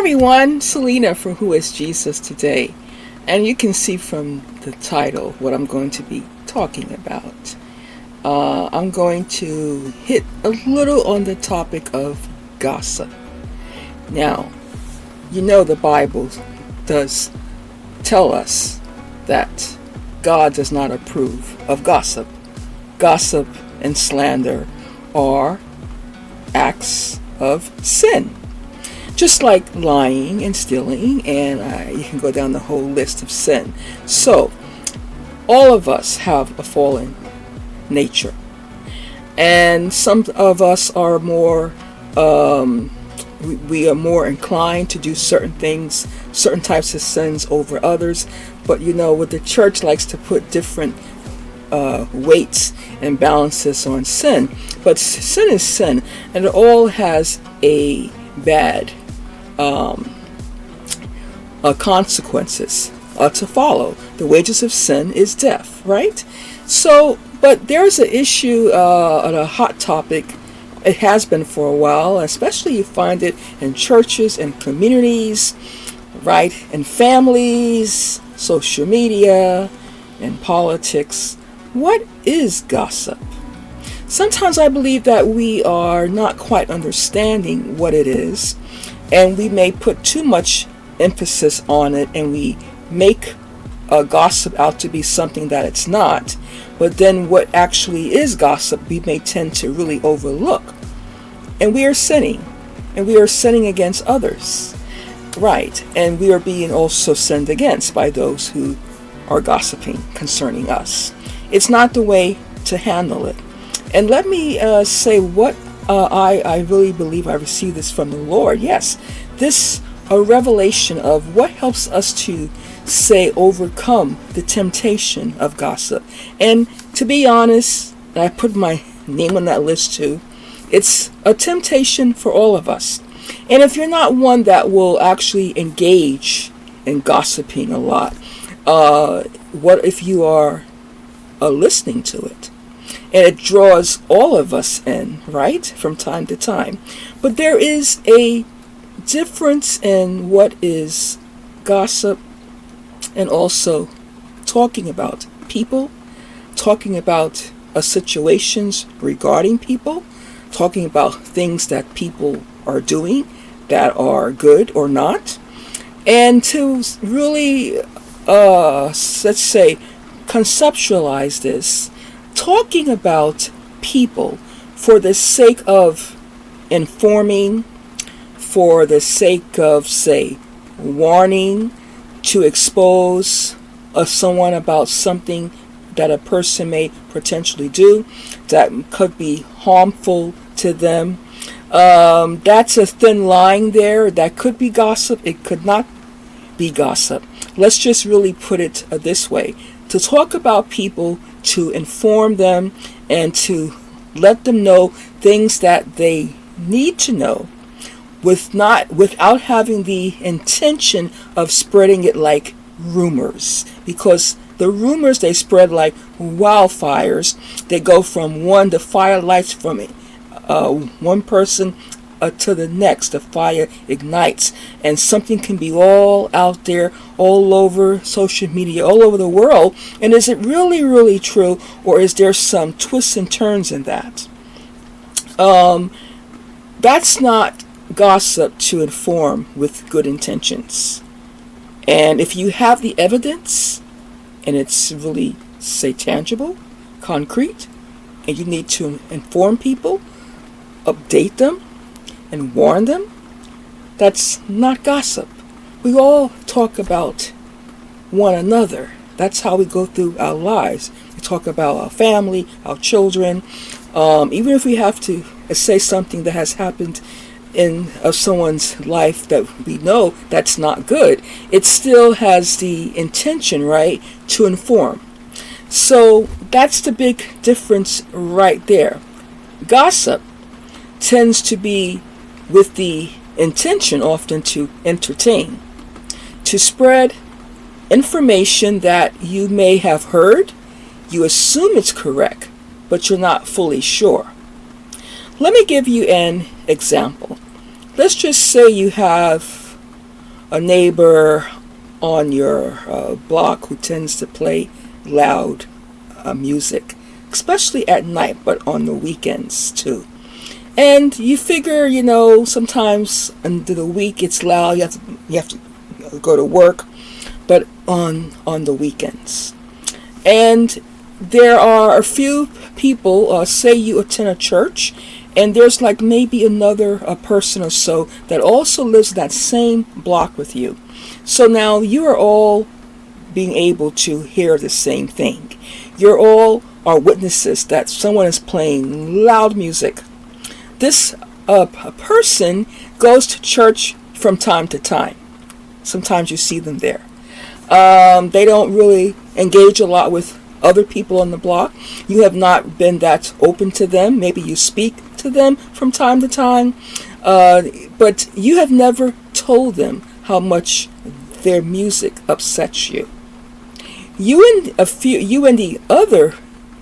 everyone, Selena from Who is Jesus Today. And you can see from the title what I'm going to be talking about. I'm going to hit a little on the topic of gossip. Now, you know the Bible does tell us that God does not approve of gossip. Gossip and slander are acts of sin. Just like lying and stealing, and you can go down the whole list of sin. So, all of us have a fallen nature. And some of us are more, we are more inclined to do certain things, certain types of sins over others. But you know, what the church likes to put different weights and balances on sin. But sin is sin, and it all has a bad consequences to follow. The wages of sin is death, right? So, but there's an issue, a hot topic. It has been for a while, especially you find it in churches and communities, right? In families, social media, and politics. What is gossip? Sometimes I believe that we are not quite understanding what it is, and we may put too much emphasis on it, and we make gossip out to be something that it's not. But then what actually is gossip, we may tend to really overlook. And we are sinning. And we are sinning against others. Right. And we are being also sinned against by those who are gossiping concerning us. It's not the way to handle it. And let me say what I really believe I received this from the Lord. Yes, this a revelation of what helps us to say overcome the temptation of gossip. And to be honest, I put my name on that list too. It's a temptation for all of us. And if you're not one that will actually engage in gossiping a lot, what if you are listening to it? And it draws all of us in, right, from time to time. But there is a difference in what is gossip and also talking about people, talking about situations regarding people, talking about things that people are doing that are good or not. And to really, let's say, conceptualize this, talking about people for the sake of informing, for the sake of, say, warning, to expose someone about something that a person may potentially do that could be harmful to them. That's a thin line there. That could be gossip. It could not be gossip. Let's just really put it this way. To talk about people, to inform them, and to let them know things that they need to know, without having the intention of spreading it like rumors. Because the rumors, they spread like wildfires. They go from one, the fire lights from one person to the next. The fire ignites, and something can be all out there, all over social media, all over the world. And is it really, really true, or is there some twists and turns in that? That's not gossip to inform with good intentions. And if you have the evidence, and it's really, say, tangible, concrete, and you need to inform people, update them, and warn them, that's not gossip. We all talk about one another. That's how we go through our lives. We talk about our family, our children. Even if we have to say something that has happened in someone's life that we know that's not good, it still has the intention, right, to inform. So that's the big difference right there. Gossip tends to be with the intention often to entertain, to spread information that you may have heard, you assume it's correct, but you're not fully sure. Let me give you an example. Let's just say you have a neighbor on your block who tends to play loud music, especially at night, but on the weekends too. And you figure, sometimes under the week it's loud. You have to go to work, but on the weekends. And there are a few people, say you attend a church, and there's like maybe another person or so that also lives in that same block with you. So now you are all being able to hear the same thing. You're all are witnesses that someone is playing loud music. This person goes to church from time to time. Sometimes you see them there. They don't really engage a lot with other people on the block. You have not been that open to them. Maybe you speak to them from time to time, but you have never told them how much their music upsets you. You and the other,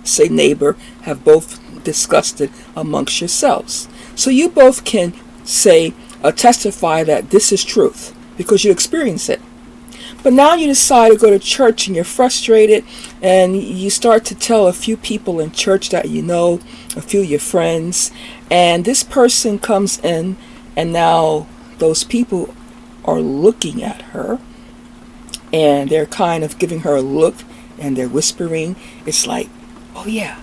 say, neighbor have both discussed it amongst yourselves. So you both can say, testify that this is truth because you experience it. But now you decide to go to church and you're frustrated, and you start to tell a few people in church that you know, a few of your friends, and this person comes in, and now those people are looking at her, and they're kind of giving her a look, and they're whispering. It's like, oh yeah,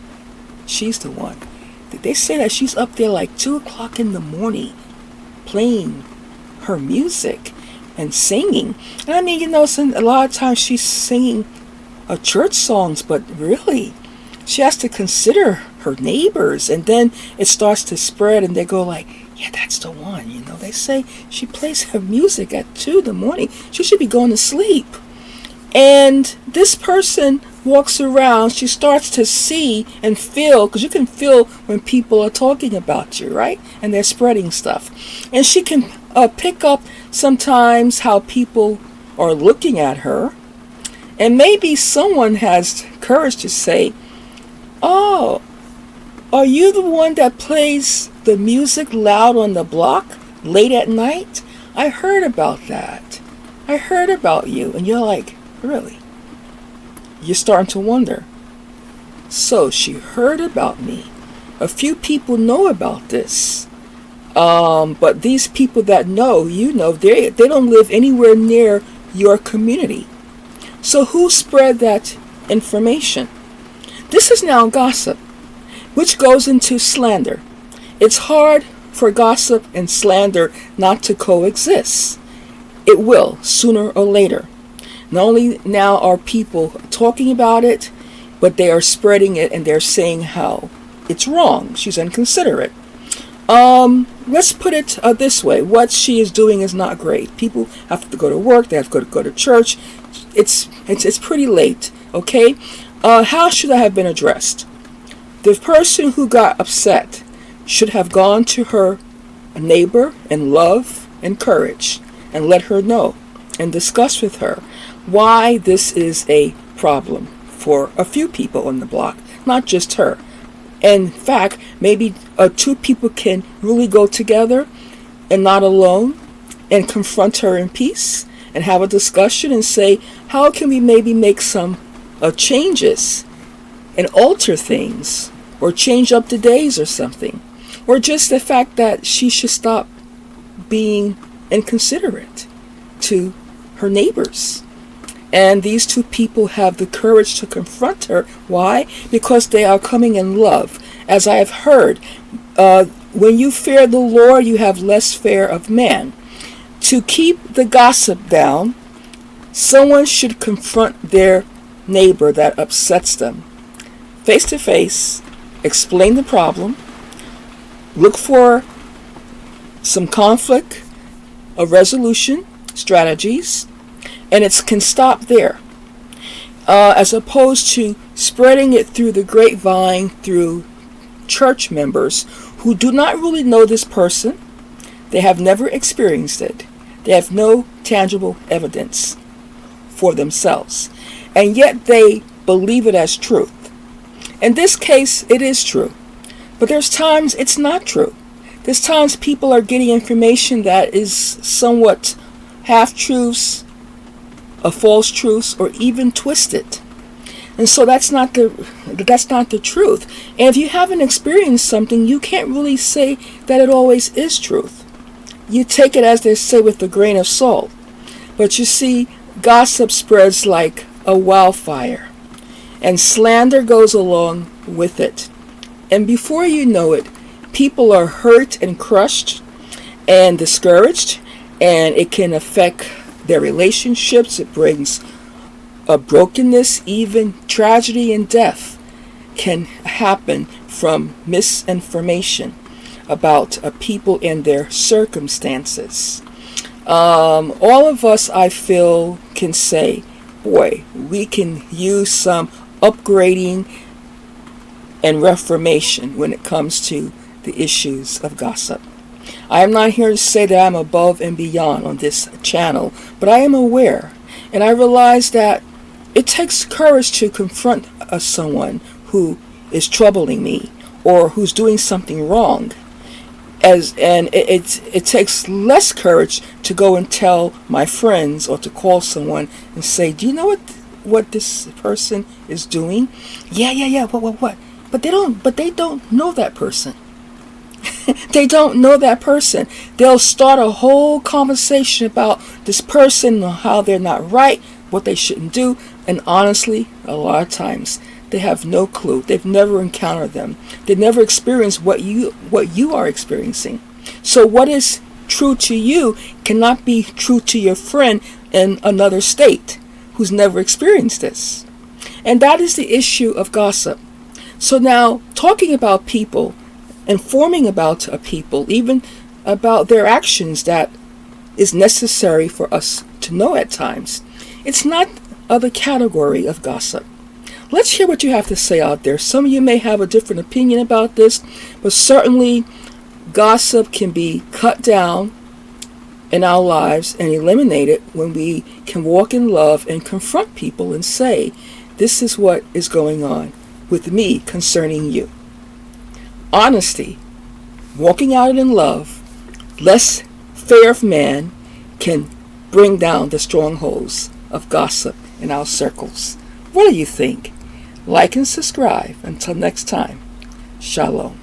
she's the one. They say that she's up there like 2 o'clock in the morning playing her music and singing. And I mean, a lot of times she's singing church songs, but really, she has to consider her neighbors. And then it starts to spread, and they go like, yeah, that's the one. They say she plays her music at 2 in the morning. She should be going to sleep. And this person walks around, she starts to see and feel, because you can feel when people are talking about you, right? And they're spreading stuff. And she can pick up sometimes how people are looking at her. And maybe someone has courage to say, oh, are you the one that plays the music loud on the block late at night? I heard about that. I heard about you. And you're like, really? You're starting to wonder. So she heard about me. A few people know about this. But these people that know, they don't live anywhere near your community. So who spread that information? This is now gossip, which goes into slander. It's hard for gossip and slander not to coexist. It will, sooner or later. Not only now are people talking about it, but they are spreading it, and they're saying how it's wrong. She's inconsiderate. Let's put it this way. What she is doing is not great. People have to go to work. They have to go to church. It's pretty late. Okay. How should that have been addressed? The person who got upset should have gone to her neighbor in love and courage and let her know and discuss with her why this is a problem for a few people on the block, not just her. In fact, maybe 2 people can really go together and not alone and confront her in peace and have a discussion and say, how can we maybe make some changes and alter things or change up the days or something? Or just the fact that she should stop being inconsiderate to her neighbors. And these 2 people have the courage to confront her. Why? Because they are coming in love. As I have heard, when you fear the Lord, you have less fear of man. To keep the gossip down, someone should confront their neighbor that upsets them. Face to face, explain the problem, look for some conflict, a resolution, strategies, and it can stop there. As opposed to spreading it through the grapevine through church members who do not really know this person. They have never experienced it. They have no tangible evidence for themselves. And yet they believe it as truth. In this case, it is true. But there's times it's not true. There's times people are getting information that is somewhat half-truths, false truths, or even twist it. And so that's not the truth. And if you haven't experienced something, you can't really say that it always is truth. You take it, as they say, with a grain of salt. But you see, gossip spreads like a wildfire, and slander goes along with it. And before you know it, people are hurt and crushed and discouraged, and it can affect their relationships. It brings a brokenness, even tragedy and death can happen from misinformation about people and their circumstances. All of us, I feel, can say, boy, we can use some upgrading and reformation when it comes to the issues of gossip. I am not here to say that I'm above and beyond on this channel, but I am aware, and I realize that it takes courage to confront someone who is troubling me or who's doing something wrong. It takes less courage to go and tell my friends or to call someone and say, do you know what this person is doing? Yeah. What? But they don't know that person. They don't know that person. They'll start a whole conversation about this person, how they're not right, what they shouldn't do. And honestly, a lot of times they have no clue. They've never encountered them. They've never experienced what you are experiencing. So what is true to you cannot be true to your friend in another state who's never experienced this. And that is the issue of gossip. So now, talking about people, informing about people, even about their actions, that is necessary for us to know at times. It's not the category of gossip. Let's hear what you have to say out there. Some of you may have a different opinion about this, but certainly gossip can be cut down in our lives and eliminated when we can walk in love and confront people and say, this is what is going on with me concerning you. Honesty, walking out in love, less fear of man, can bring down the strongholds of gossip in our circles. What do you think? Like and subscribe. Until next time, Shalom.